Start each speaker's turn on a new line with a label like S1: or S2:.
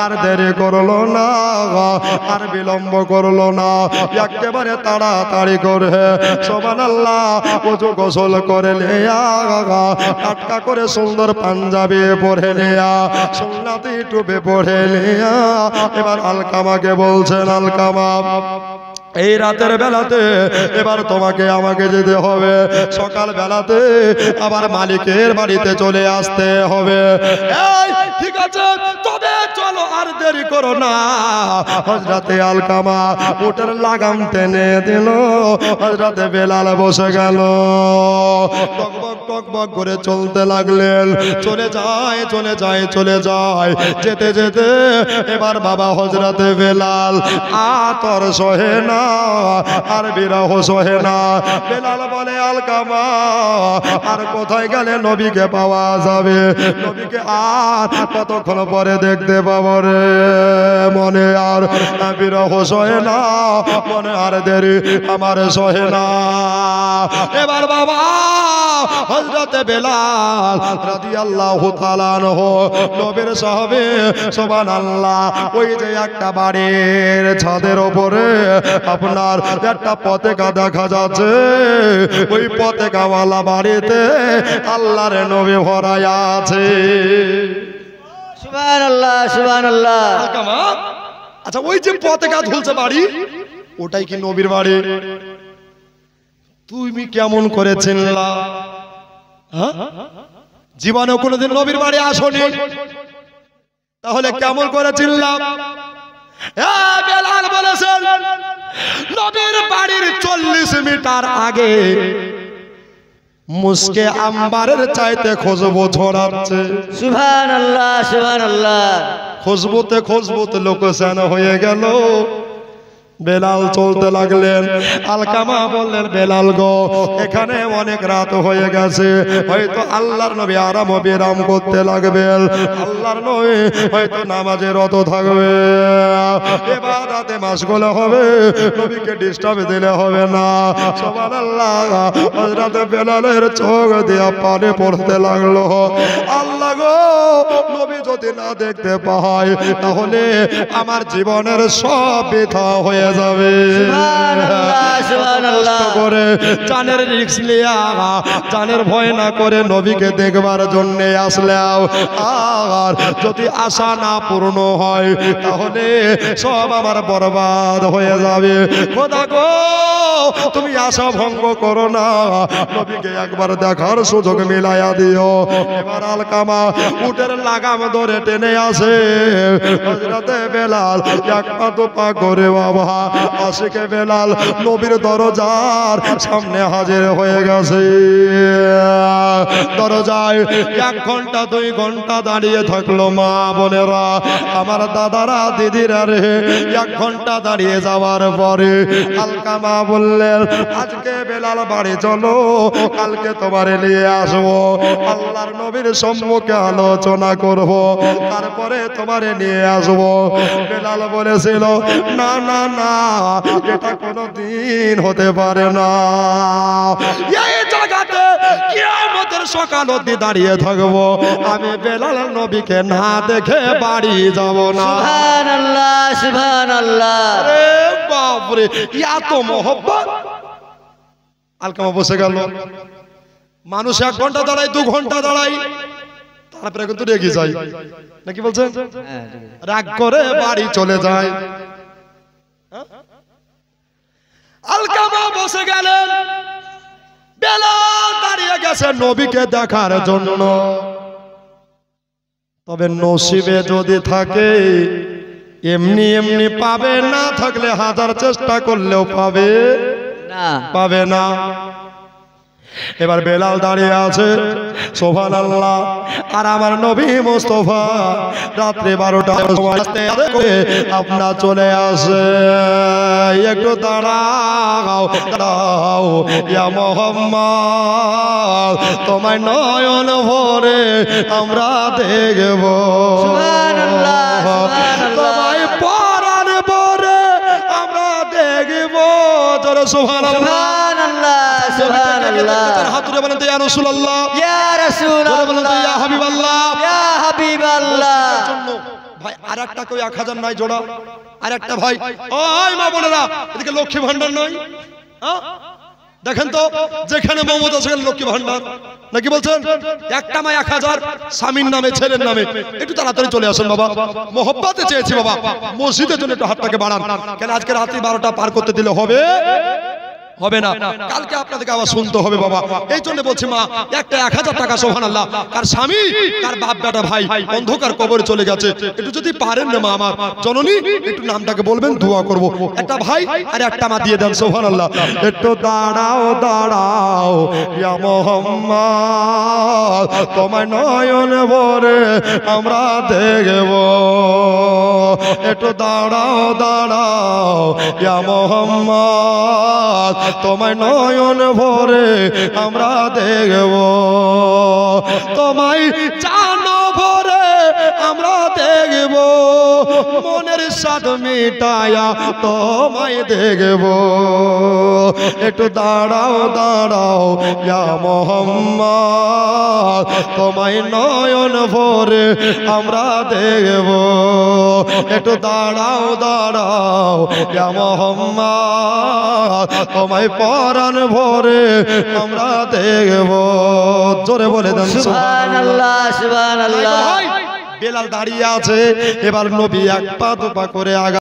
S1: আর দেরি করলো না, আর বিলম্ব করলো না, একেবারে তাড়াতাড়ি করে সুবহানাল্লাহ ওযু গোসল করে লিয়া টাটকা করে সুন্দর পাঞ্জাবি পরে লিয়া সুন্নতি টুপি পরে লিয়া এবার আলকামাকে বলছেন, আলকামা এই রাতের বেলাতে এবার তোমাকে আমাকে যেতে হবে, সকাল বেলাতে আবার মালিকের বাড়িতে চলে আসতে হবে। এই ঠিক আছে, তবে চলো, আর দেরি করো না। হযরতে আলকামা উটের লাগাম টেনে দিল, হযরতে বেলাল বসে গেল, টকবক টকবক করে চলতে লাগলেন। চলে যায় চলে যায় চলে যায়, যেতে যেতে এবার বাবা হযরতে বেলাল আতর সহে না, আর বিরহ সহে না। বেলাল বলে, আলকামা আর কোথায় গেলে নবীকে পাওয়া যাবে? নবীকে আর কতক্ষণ পরে দেখতে পাবো রে? মনে আর বিরহ সহে না, মনে আর দেরি আমার সহে না। এবার বাবা হযরতে বেলাল রাদিয়াল্লাহু তাআলা আনহু নবীর সাহাবে সুবহানাল্লাহ, ওই যে একটা বাড়ির ছাদের উপরে আপনার একটা পতাকা দেখা যাচ্ছে, ওই পতাকাওয়ালা বাড়িতে আল্লাহর নবী ভরায় আছে।
S2: সুবহানাল্লাহ সুবহানাল্লাহ।
S1: আচ্ছা, ওই যে পতাকা ঝুলছে বাড়ি, ওটাই কি নবীর বাড়ি? তুমি কেমন করে চিনলা? জীবনে কোনোদিন নবীর বাড়ি আসনি, তাহলে কেমন করে চিনলাম? বেলাল বলেছেন, নবীর বাড়ির 40 মিটার আগে মুস্কে আম্বারের চাইতে খুশবু ছড়াচ্ছে।
S2: সুবহানাল্লাহ সুবহানাল্লাহ।
S1: খুশবুতে খুশবুতে লোকসান হয়ে গেল। বেলাল চলতে লাগলেন। আলকামা বললেন, বেলাল গো, এখানে অনেক রাত হয়ে গেছে, হয়তো আল্লাহর নবী আরাম বিরাম করতে লাগবেন, আল্লাহর নবী হয়তো নামাজে রত থাকবে, ইবাদতে মাশগুল হবে, নবীকে ডিস্টার্ব দিলে হবে না। সুবহানাল্লাহ। হযরত বেলালের চোখ দিয়ে পানি পড়তে লাগলো। আল্লাহ গো, নবী যদি না দেখতে পাই তাহলে আমার জীবনের সব বৃথা হয়ে যাবে।
S2: সুবহানাল্লাহ সুবহানাল্লাহ।
S1: করে জানের রিস্ক লিয়া, জানের ভয় না করে নবীকে দেখবার জন্য আসলাম, আর যদি আশা না পূর্ণ হয় তাহলে সব আমার বরবাদ হয়ে যাবে। খোদা গো, তুমি আশা ভঙ্গ করো না, নবীকে একবার দেখার সুযোগ মিলাইয়া দিও। এবার আলকামা উটের লাগাম ধরে টেনে আসে। হযরতে বেলাল এক পা দু পা করে বাবা আশিকে বেলাল নবীর দরজার সামনে হাজির হয়ে গেছে। দরজায় 1 ঘন্টা 2 ঘন্টা দাঁড়িয়ে থাকলো। মা বোনেরা, আমার দাদারা দিদিরা রে, 1 ঘন্টা দাঁড়িয়ে যাওয়ার পরে আলকামা বললেন, আজকে বেলাল বাড়ি চলো, কালকে তোমারে নিয়ে আসবো, আল্লাহর নবীর সম্মুখে আলোচনা করব, তারপরে তোমারে নিয়ে আসবো। বেলাল বলেছিল, না না না, এটা কোনোদিন হতে পারে না, এই জায়গাতে কিয়ামতের সকাল অবধি দাঁড়িয়ে থাকবো, আমি বেলাল নবীকে না দেখে বাড়ি যাব না।
S2: সুবহানাল্লাহ সুবহানাল্লাহ।
S1: আরে বাপ রে, এত মোহব্বত। আলকামা বসে গেল। মানুষ 1 ঘন্টা দাঁড়ায়, 2 ঘন্টা দাঁড়ায়, তারপরে কিন্তু রেগে যায়, নাকি বলছেন? রাগ করে বাড়ি চলে যায়। আলকামা বসে গেলেন। বেলাল দাঁড়িয়ে গেছে নবীকে দেখার জন্য। তবে নসিবে যদি থাকে এমনি এমনি পাবে, না থাকলে 1000 চেষ্টা করলেও পাবে না। এবার বেলাল দাঁড়িয়ে আছে, সুবহানাল্লাহ। আর আমার নবী মুস্তাফা রাত্রে 12টার সময় আপনার চলে আসে। একটু দাঁড়াও দাঁড়াও ইয়া মুহাম্মদ, তোমায় নয়ন ভরে আমরা দেখব,
S2: সুবহানাল্লাহ সুবহানাল্লাহ।
S1: তোমায় পরাণ ভরে আমরা দেখব। জোরে সুবহানাল্লাহ সুবহানাল্লাহ। হাত তুলে বলেন তো ইয়া রাসূলুল্লাহ,
S2: ইয়া রাসূলুল্লাহ,
S1: বলেন তো ইয়া হাবিবাল্লাহ,
S2: ইয়া হাবিবাল্লাহ।
S1: ভাই আর একটা কেউ 1000 নাই জোড়া আর একটা ভাই ওই মা বোনেরা এদিকে লক্ষ্মী ভান্ডার নয় হ্যাঁ দেখেন তো যেখানে মমতা সেখানে লক্ষ্মী ভান্ডার নাকি বলছেন একটা মা 1000 স্বামীর নামে ছেলের নামে একটু তাড়াতাড়ি চলে আসেন বাবা মোহব্বতে চেয়েছি বাবা মসজিদের জন্য একটু হাতটাকে বাড়ান কেন আজকে রাত্রি 12টা পার করতে দিলে হবে হবে না কালকে আপনাদেরকে আবার শুনতে হবে বাবা এই জন্য বলছি মা একটা 1000 টাকা সুবহানাল্লাহ কার স্বামী কার বাপ বেটা ভাই অন্ধকার কবরে চলে গেছে একটু যদি পারেন না মা আমার জননী একটু নামটাকে বলবেন দোয়া করব একটা ভাই আর একটা মা দিয়ে দেন সুবহানাল্লাহ একটু দাঁড়াও দাঁড়াও ইয়া মুহাম্মদ তোমায় নয়ন ভরে আমরা দেখব একটু দাঁড়াও দাঁড়াও ইয়া মুহাম্মদ তোমায় নয়ন ভরে আমরা দেখব তোমায় জানো ভরে আমরা দেখব মনের স্বাদ মিটায়া তোমায় দেখব একটু দাঁড়াও দাঁড়াও ইয়া মুহাম্মদ তোমায় নয়ন ভরে আমরা দেখব একটু দাঁড়াও দাঁড়াও ইয়া মুহাম্মদ তোমায় পরাণ ভরে আমরা দেখব জোরে বলে দেন
S2: সুবহানাল্লাহ সুবহানাল্লাহ
S1: বেলাল দাঁড়িয়ে আছে এবার নবী এক পা দুপা করে আগা